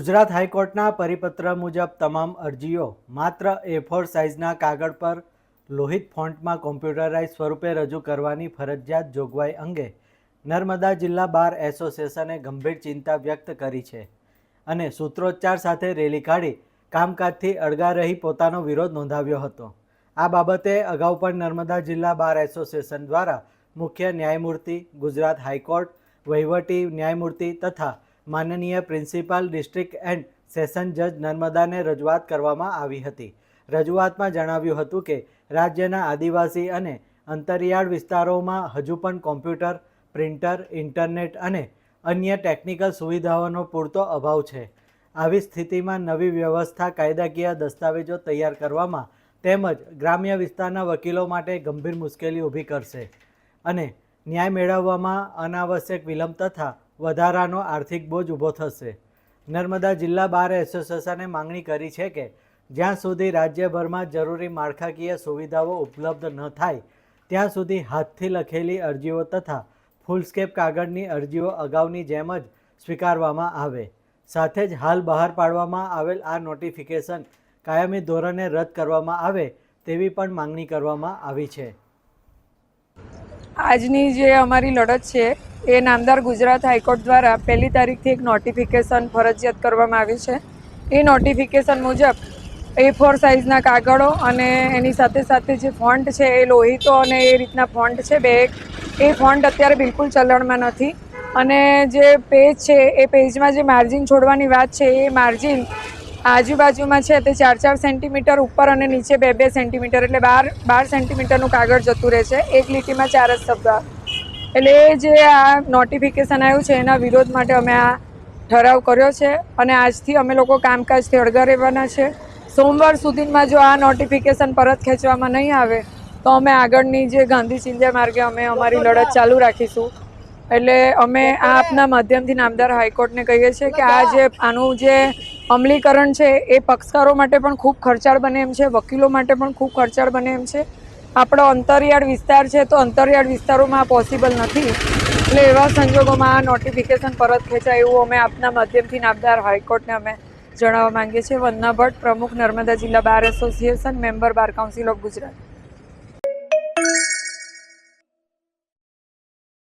ગુજરાત હાઈકોર્ટના પરિપત્ર મુજબ તમામ અરજીઓ માત્ર A4 સાઇઝના કાગળ પર લોહિત ફોન્ટમાં કોમ્પ્યુટરાઇઝ સ્વરૂપે રજૂ કરવાની ફરજિયાત જોગવાઈ અંગે નર્મદા જિલ્લા બાર એસોસિએશને ગંભીર ચિંતા વ્યક્ત કરી છે અને સૂત્રોચ્ચાર સાથે રેલી કાઢી કામકાજથી અળગા રહી પોતાનો વિરોધ નોંધાવ્યો હતો। આ બાબતે અગાઉ પણ નર્મદા જિલ્લા બાર એસોસિએશન દ્વારા મુખ્ય ન્યાયમૂર્તિ, ગુજરાત હાઈકોર્ટ, વહીવટી ન્યાયમૂર્તિ તથા માનનીય પ્રિન્સિપાલ ડિસ્ટ્રિક્ટ એન્ડ સેશન જજ નર્મદાને રજૂઆત કરવામાં આવી હતી। રજૂઆતમાં જણાવ્યું હતું કે રાજ્યના આદિવાસી અને અંતરિયાળ વિસ્તારોમાં હજુ પણ કોમ્પ્યુટર, પ્રિન્ટર, ઇન્ટરનેટ અને અન્ય ટેકનિકલ સુવિધાઓનો પૂરતો અભાવ છે। આવી સ્થિતિમાં નવી વ્યવસ્થા કાયદાકીય દસ્તાવેજો તૈયાર કરવામાં તેમજ ગ્રામ્ય વિસ્તારના વકીલો માટે ગંભીર મુશ્કેલી ઊભી કરશે અને ન્યાય મેળવવામાં અનાવશ્યક વિલંબ તથા વધારાનો આર્થિક બોજ ઊભો થશે। નર્મદા જિલ્લા બાર એસોસિએશને માંગણી કરી છે કે જ્યાં સુધી રાજ્યભરમાં જરૂરી માળખાકીય સુવિધાઓ ઉપલબ્ધ ન થાય ત્યાં સુધી હાથથી લખેલી અરજીઓ તથા ફૂલસ્કેપ કાગળની અરજીઓ અગાઉની જેમ જ સ્વીકારવામાં આવે। સાથે જ હાલ બહાર પાડવામાં આવેલ આ નોટિફિકેશન કાયમી ધોરણે રદ કરવામાં આવે તેવી પણ માંગણી કરવામાં આવી છે। આજની જે અમારી લડત છે એ નામદાર ગુજરાત હાઈકોર્ટ દ્વારા 1લી તારીખથી એક નોટિફિકેશન ફરજિયાત કરવામાં આવ્યું છે। એ નોટિફિકેશન મુજબ A4 સાઇઝના કાગળો અને એની સાથે સાથે જે ફોન્ટ છે એ લોહિતો અને એ રીતના ફોન્ટ છે બે, એ ફોન્ટ અત્યારે બિલકુલ ચલણમાં નથી અને જે પેજ છે એ પેજમાં જે માર્જિન છોડવાની વાત છે એ માર્જિન આજુબાજુમાં છે તે 4-4 સેન્ટીમીટર ઉપર અને નીચે 2-2 સેન્ટીમીટર એટલે 12 સેન્ટીમીટરનું કાગળ જતું રહે છે। એક લીટીમાં 4 જ શબ્દ। એટલે જે આ નોટિફિકેશન આવ્યું છે એના વિરોધ માટે અમે આ ઠરાવ કર્યો છે અને આજથી અમે લોકો કામકાજથી અળગા રહેવાના છે। સોમવાર સુધીમાં જો આ નોટિફિકેશન પરત ખેંચવામાં નહીં આવે તો અમે આગળની જે ગાંધી ચિંધ્યા માર્ગે અમે અમારી લડત ચાલુ રાખીશું। એટલે અમે આ આપના માધ્યમથી નામદાર હાઈકોર્ટને કહીએ છીએ કે આનું જે અમલીકરણ છે એ પક્ષકારો માટે પણ ખૂબ ખર્ચાળ બને એમ છે, વકીલો માટે પણ ખૂબ ખર્ચાળ બને એમ છે। આપણો અંતરિયાળ વિસ્તાર છે તો અંતરિયાળ વિસ્તારોમાં આ પોસિબલ નથી, એટલે એવા સંજોગોમાં આ નોટિફિકેશન પરત ખેંચાય એવું અમે આપના માધ્યમથી નામદાર હાઈકોર્ટને અમે જણાવવા માંગીએ છીએ। વંદના ભટ્ટ, પ્રમુખ નર્મદા જિલ્લા bar association, member bar council of Gujarat.